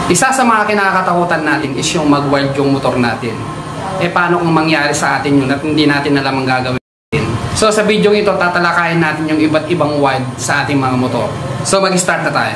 Isa sa mga kinakatakutan natin is yung mag-wild yung motor natin. Paano kung mangyari sa atin yun at hindi natin alam ang gagawin natin? So sa video ito, tatalakayin natin yung iba't ibang wild sa ating mga motor. So mag-start na tayo.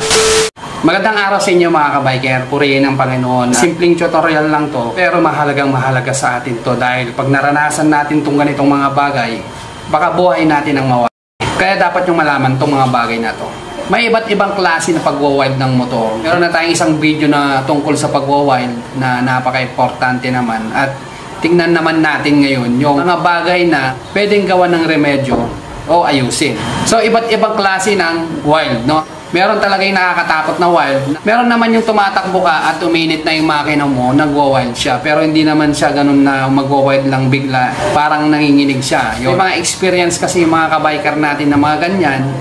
Magandang araw sa inyo mga kabiker, purihin ng Panginoon. Simpleng tutorial lang to, pero mahalaga sa atin to dahil pag naranasan natin itong ganitong mga bagay, baka buhay natin ang mawala. Kaya dapat yung malaman itong mga bagay na to. May iba't ibang klase na pagwawild ng motor. Meron na tayong isang video na tungkol sa pagwawild na napaka-importante naman. At tingnan naman natin ngayon yung mga bagay na pwedeng gawa ng remedyo o ayusin. So iba't ibang klase ng wild, no? Meron talaga yung nakakatakot na wild. Meron naman yung tumatakbo ka at uminit na yung makina mo, nagwa-wild siya. Pero hindi naman siya ganun na magwa-wild lang bigla. Parang nanginginig siya. Yung mga experience kasi yung mga kabiker natin na mga ganyan.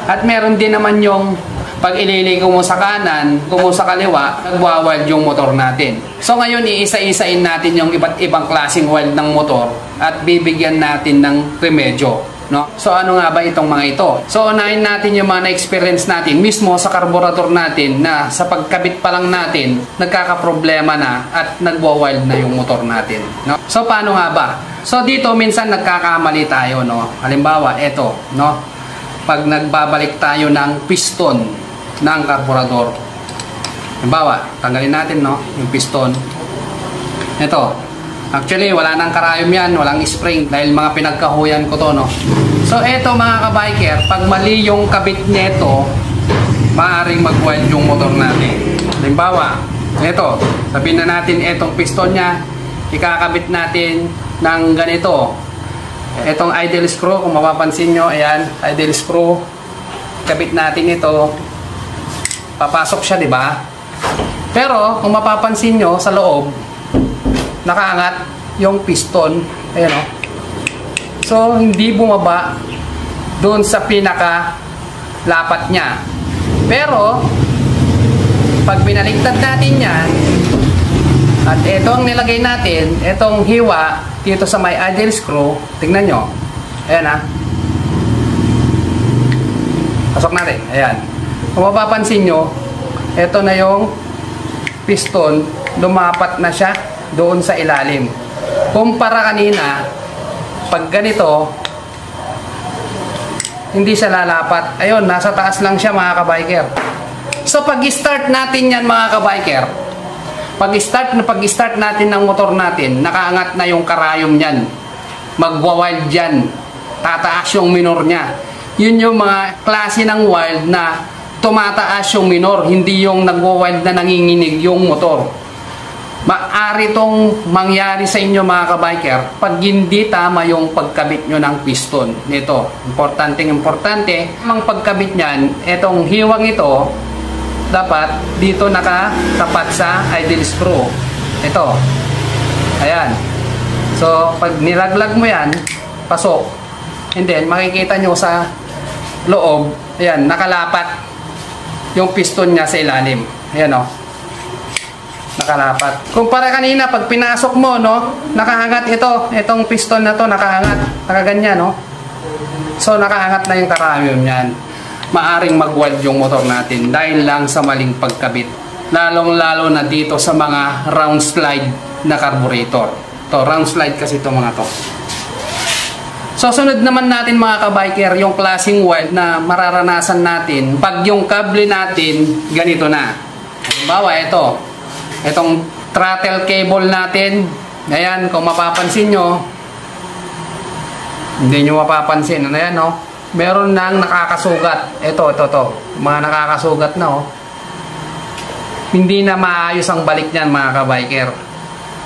At meron din naman yung pag ililiko mo sa kanan, kung mo sa kaliwa, nagwa-wild yung motor natin. So ngayon, iisa-isain natin yung iba't ibang klaseng wild ng motor at bibigyan natin ng remedyo. No? So ano nga ba itong mga ito? So unahin natin yung mga na-experience natin mismo sa karburador natin na sa pagkabit pa lang natin, nagkakaproblema na at nagwa-wild na yung motor natin. No? So paano nga ba? So dito minsan nagkakamali tayo. No? Halimbawa, ito. No? Pag nagbabalik tayo ng piston ng karburador. Halimbawa, tanggalin natin no, yung piston. Ito. Actually, wala nang karayom yan, walang spring dahil mga pinagkahuyan ko to, no. So, ito mga kabiker, pag mali yung kabit nito, maaaring mag-wild yung motor natin. Halimbawa, ito, sabihin na natin itong piston niya, ikakabit natin ng ganito. Itong idle screw, kung mapapansin nyo, ayan, idle screw. Kabit natin ito. Papasok siya, di ba? Pero, kung mapapansin nyo, sa loob, nakaangat yung piston. Ayan o. So, hindi bumaba doon sa pinaka-lapat niya. Pero, pag binaligtad natin yan, at ito ang nilagay natin, itong hiwa, dito sa may idle screw, tingnan nyo. Ayan ha. Pasok natin. Ayan. Kung mapapansin nyo, ito na yung piston, lumapat na siya doon sa ilalim. Kumpara kanina, pag ganito, hindi siya lalapat. Ayun, nasa taas lang siya mga kabiker. So pag-start natin yan mga kabiker, pag-start natin ng motor natin, nakaangat na yung karayom niyan. Magwa-wild yan. Tataas yung minor niya. Yun yung mga klase ng wild na tumataas yung minor, hindi yung nagwa-wild na nanginginig yung motor. Maaari itong mangyari sa inyo mga kabiker pag hindi tama yung pagkabit nyo ng piston. Ito, importante. Ang pagkabit niyan, itong hiwang ito, dapat dito nakatapat sa idle screw. Ito. Ayan. So, pag nilaglag mo yan, pasok. And then, makikita nyo sa loob, ayan, nakalapat yung piston niya sa ilalim. Ayan o. Nakalapat. Kumpara kanina, pag pinasok mo, no, nakaangat ito. Itong piston na to, nakaangat. Nakaganyan, no. So, nakaangat na yung karayom niyan. Maaring mag-wild yung motor natin dahil lang sa maling pagkabit. Lalong-lalo na dito sa mga round slide na carburetor. To round slide kasi ito mga to. So sunod naman natin mga kabiker yung klaseng wild na mararanasan natin pag yung kable natin ganito na. Halimbawa ito. Itong throttle cable natin. Ayan, kung mapapansin nyo, hindi nyo mapapansin. Ano yan, no? Meron nang nakakasugat. Ito. Mga nakakasugat na, oh. Hindi na maayos ang balik niyan, mga kabiker.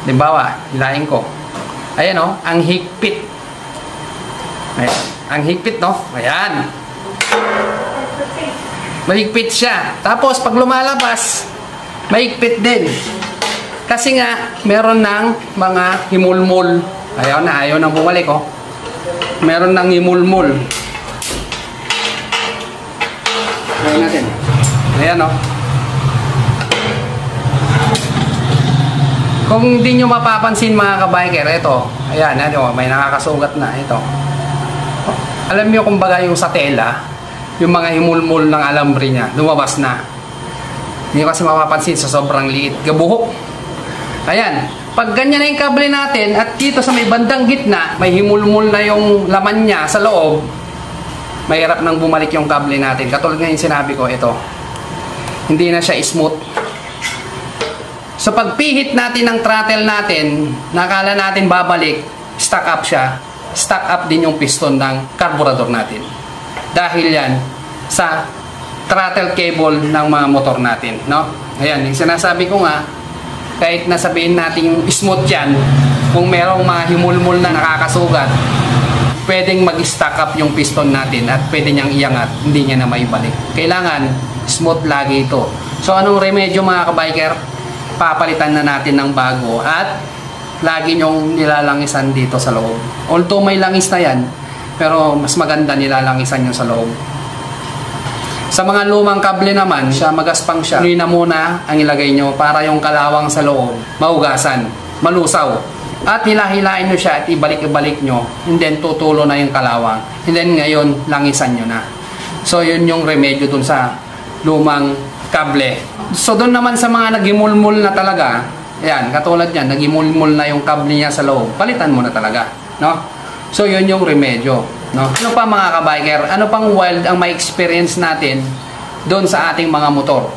Halimbawa, hilahin ko. Ayan, oh. Ang higpit. Ayan. Ang higpit, no? Ayan. Mahigpit siya. Tapos, pag lumalabas, mahigpit din. Kasi nga, meron ng mga himulmul. Ayaw na bumalik, oh. Meron ng himulmul. Ayan natin. Ayan o. Kung hindi nyo mapapansin mga kabiker, ito. Ayan, may nakakasugat na. Ito. Alam nyo kung baga yung sa tela, yung mga himulmul ng alambre niya, lumabas na. Hindi kasi mapapansin sa sobrang liit. Gabuhok. Ayan. Pag ganyan na yung kable natin at dito sa may bandang gitna, may himulmul na yung laman niya sa loob, mahirap nang bumalik yung kable natin. Katulad nga yung sinabi ko, ito. Hindi na siya smooth. So pagpihit natin ng throttle natin, nakala natin babalik, stuck up siya. Stuck up din yung piston ng carburetor natin. Dahil yan sa throttle cable ng mga motor natin, no? Ayan, yung sinasabi ko nga, kahit nasabihin natin smooth yan, kung merong mga himulmul na nakakasugat, pwedeng mag-stack up yung piston natin at pwede niyang iangat, hindi niya na maibalik. Kailangan smooth lagi ito. So anong remedyo mga kabiker? Papalitan na natin ng bago at lagi nyong nilalangisan dito sa loob. Although may langis na yan, pero mas maganda nilalangisan nyo sa loob. Sa mga lumang kable naman, siya magaspang siya. Yun na muna ang ilagay nyo para yung kalawang sa loob mahugasan, malusaw. At hilahilain nyo siya at ibalik-ibalik nyo. And then tutulo na yung kalawang. And then ngayon, langisan nyo na. So yun yung remedyo dun sa lumang kable. So doon naman sa mga nagimulmul na talaga, ayan, katulad yan, nagimulmul na yung kable niya sa loob, palitan mo na talaga, no? So yun yung remedyo, no? Ano pa mga kabiker, ano pang wild ang may experience natin doon sa ating mga motor?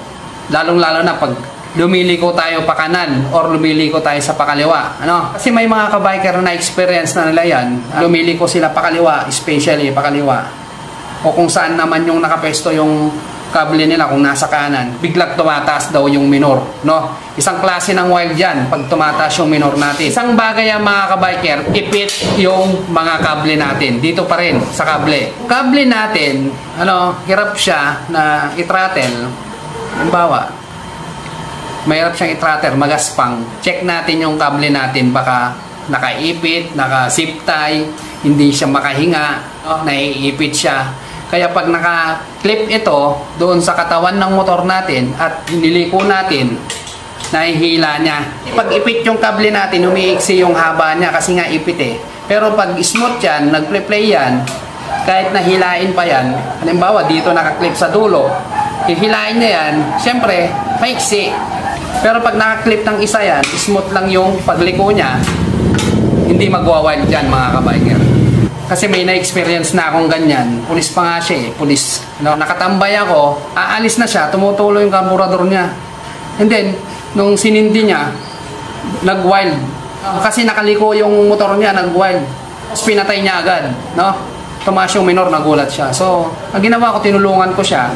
Lalong-lalo na pag lumiliko tayo pa kanan or lumiliko tayo sa pakaliwa, ano? Kasi may mga kabiker na experience na nila yan, lumiliko sila pakaliwa, especially pakaliwa. O kung saan naman yung nakapesto yung kable nila kung nasa kanan, biglang tumataas daw yung minor, no? Isang klase ng wild yan pag tumataas yung minor natin. Isang bagay ang mga kabiker, ipit yung mga kable natin dito pa rin sa kable. Kable natin, ano, hirap siya na i-throttle. Halimbawa, mahirap siyang i-throttle, magaspang. Check natin yung kable natin, baka nakaipit, naka-zip tie, hindi siya makahinga, no? Naiipit siya. Kaya pag naka-clip ito doon sa katawan ng motor natin at niliko natin, nahihila niya. Pag ipit yung kable natin, umiiksi yung haba niya kasi nga ipit eh. Pero pag smooth yan, nag-play yan, kahit nahilain pa yan, halimbawa dito naka-clip sa dulo, hihilain niya yan, siyempre, maiksi. Pero pag naka-clip ng isa yan, smooth lang yung pagliko niya, hindi magwa-wild dyan mga kabiker. Kasi may na-experience na akong ganyan. Pulis pa nga siya eh. Pulis. No, nakatambay ako. Aalis na siya. Tumutulo yung carburetor niya. And then, nung sinindi niya, nag-wild. Kasi nakaliko yung motor niya, nag-wild. Tapos pinatay niya agad. No? Tumaas yung minor, nagulat siya. So, ang ginawa ko, tinulungan ko siya.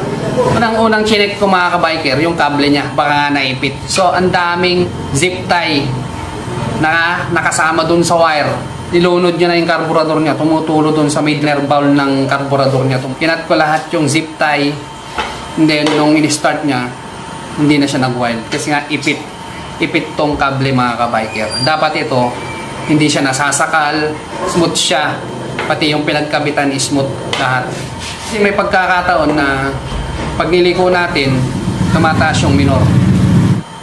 Unang chinek ko mga kabiker, yung kable niya. Baka nga naipit. So, ang daming zip tie na nakasama dun sa wire. Nilunod niya na yung carburetor niya, tumutulo dun sa middler bowl ng carburetor niya. Pinat ko lahat yung zip tie, and then nung in-start niya, hindi na siya nag-wild. Kasi nga ipit tong kable mga kabiker. Dapat ito, hindi siya nasasakal, smooth siya, pati yung pinagkabitan is smooth lahat. Kasi may pagkakataon na pag niliko natin, tumataas yung minor.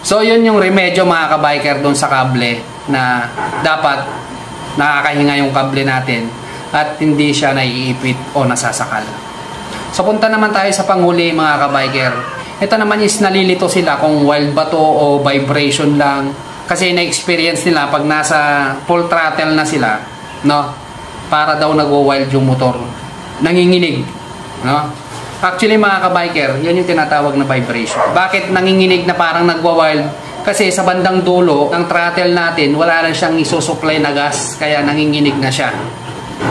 So yun yung remedyo mga kabiker dun sa kable na dapat nakakahinga yung kable natin at hindi siya naiipit o nasasakal. So punta naman tayo sa panghuli mga kabiker. Ito naman is nalilito sila kung wild ba to o vibration lang. Kasi na-experience nila pag nasa full throttle na sila, no? Para daw nagwo-wild yung motor. Nanginginig, no? Actually mga kabiker, yan yung tinatawag na vibration. Bakit nanginginig na parang nagwo-wild? Kasi sa bandang dulo ng throttle natin, wala na siyang isusupply na gas, kaya nanginginig na siya.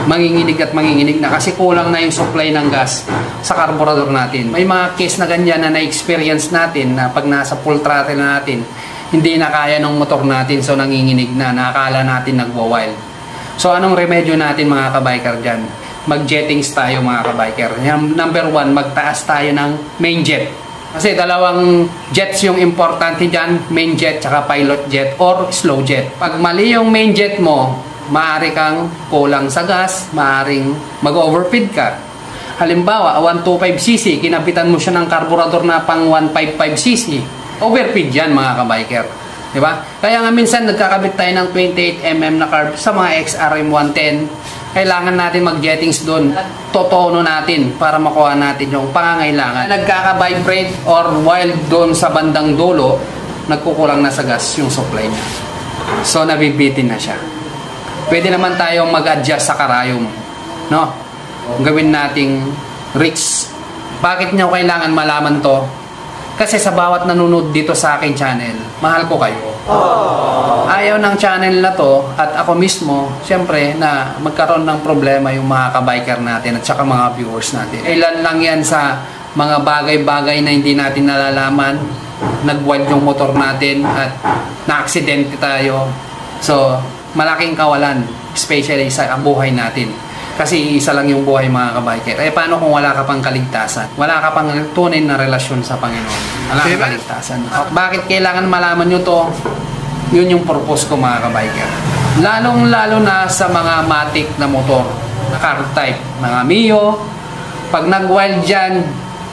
Manginginig at manginginig na kasi kulang na yung supply ng gas sa carburetor natin. May mga case na ganyan na na-experience natin na pag nasa full throttle na natin, hindi na kaya ng motor natin, so nanginginig na, nakakala natin nagwa-wild. So anong remedyo natin mga kabiker dyan? Mag-jettings tayo mga kabiker. Number 1, magtaas tayo ng main jet. Kasi dalawang jets yung importante dyan, main jet tsaka pilot jet or slow jet. Pag mali yung main jet mo, maaari kang kulang sa gas, maaaring mag-overfeed ka. Halimbawa, 125cc, kinapitan mo siya ng carburetor na pang 155cc. Overfeed yan mga kabiker. Diba? Kaya nga minsan nagkakabit tayo ng 28mm na carb sa mga XRM 110 kailangan natin mag-jettings doon. Totono natin para makuha natin yung pangangailangan. Nagkaka-vibrate or while doon sa bandang dulo, nagkukulang na sa gas yung supply niya. So, nabibitin na siya. Pwede naman tayong mag-adjust sa karayom. No? Gawin nating rigs. Bakit nyo kailangan malaman to? Kasi sa bawat nanonood dito sa aking channel, mahal ko kayo. Ayaw ng channel na to at ako mismo, siyempre na magkaroon ng problema yung mga kabiker natin at saka mga viewers natin. Ilan lang yan sa mga bagay-bagay na hindi natin nalalaman. Nag-wild yung motor natin at na-aksidente tayo. So, malaking kawalan, especially sa buhay natin. Kasi isa lang yung buhay mga kabiker. Eh paano kung wala ka pang kaligtasan? Wala ka pang tunay na relasyon sa Panginoon. Wala kang kaligtasan. Bakit kailangan malaman nyo to? Yun yung purpose ko mga kabiker. Lalong-lalo na sa mga matic na motor. Na car type. Mga Mio. Pag nag-wild dyan,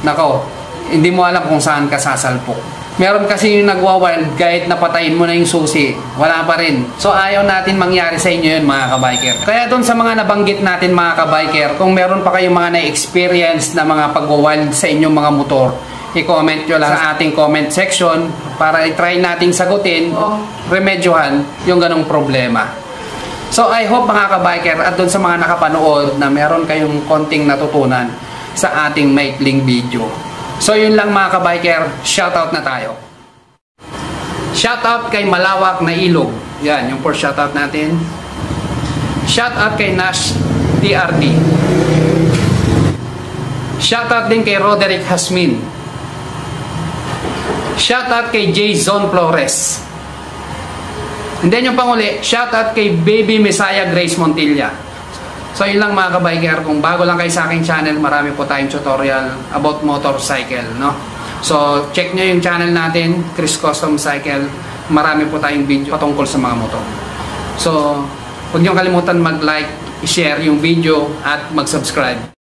nako, hindi mo alam kung saan ka sasalpok. Meron kasi yung nagwa-wild kahit napatayin mo na yung susi, wala pa rin. So ayaw natin mangyari sa inyo yun mga kabiker. Kaya doon sa mga nabanggit natin mga kabiker, kung meron pa kayong mga na-experience na mga pag-wild sa inyong mga motor, i-comment nyo lang sa ating comment section para i-try nating sagutin o remedyohan yung ganong problema. So I hope mga kabiker at doon sa mga nakapanood na meron kayong konting natutunan sa ating maikling video. So yun lang mga kabiker, shoutout na tayo. Shoutout kay Malawak na Ilog. Yan, yung first shoutout natin. Shoutout kay Nash TRD. Shoutout din kay Roderick Hasmin. Shoutout kay Jason Flores. And then yung panguli, shoutout kay Baby Messiah Grace Montilla. So yun lang mga kabiker, kung bago lang kayo sa aking channel, marami po tayong tutorial about motorcycle, no? So check nyo yung channel natin, Chris Custom Cycle. Marami po tayong video patungkol sa mga motor. So huwag nyo kalimutan mag-like, i-share yung video at mag-subscribe.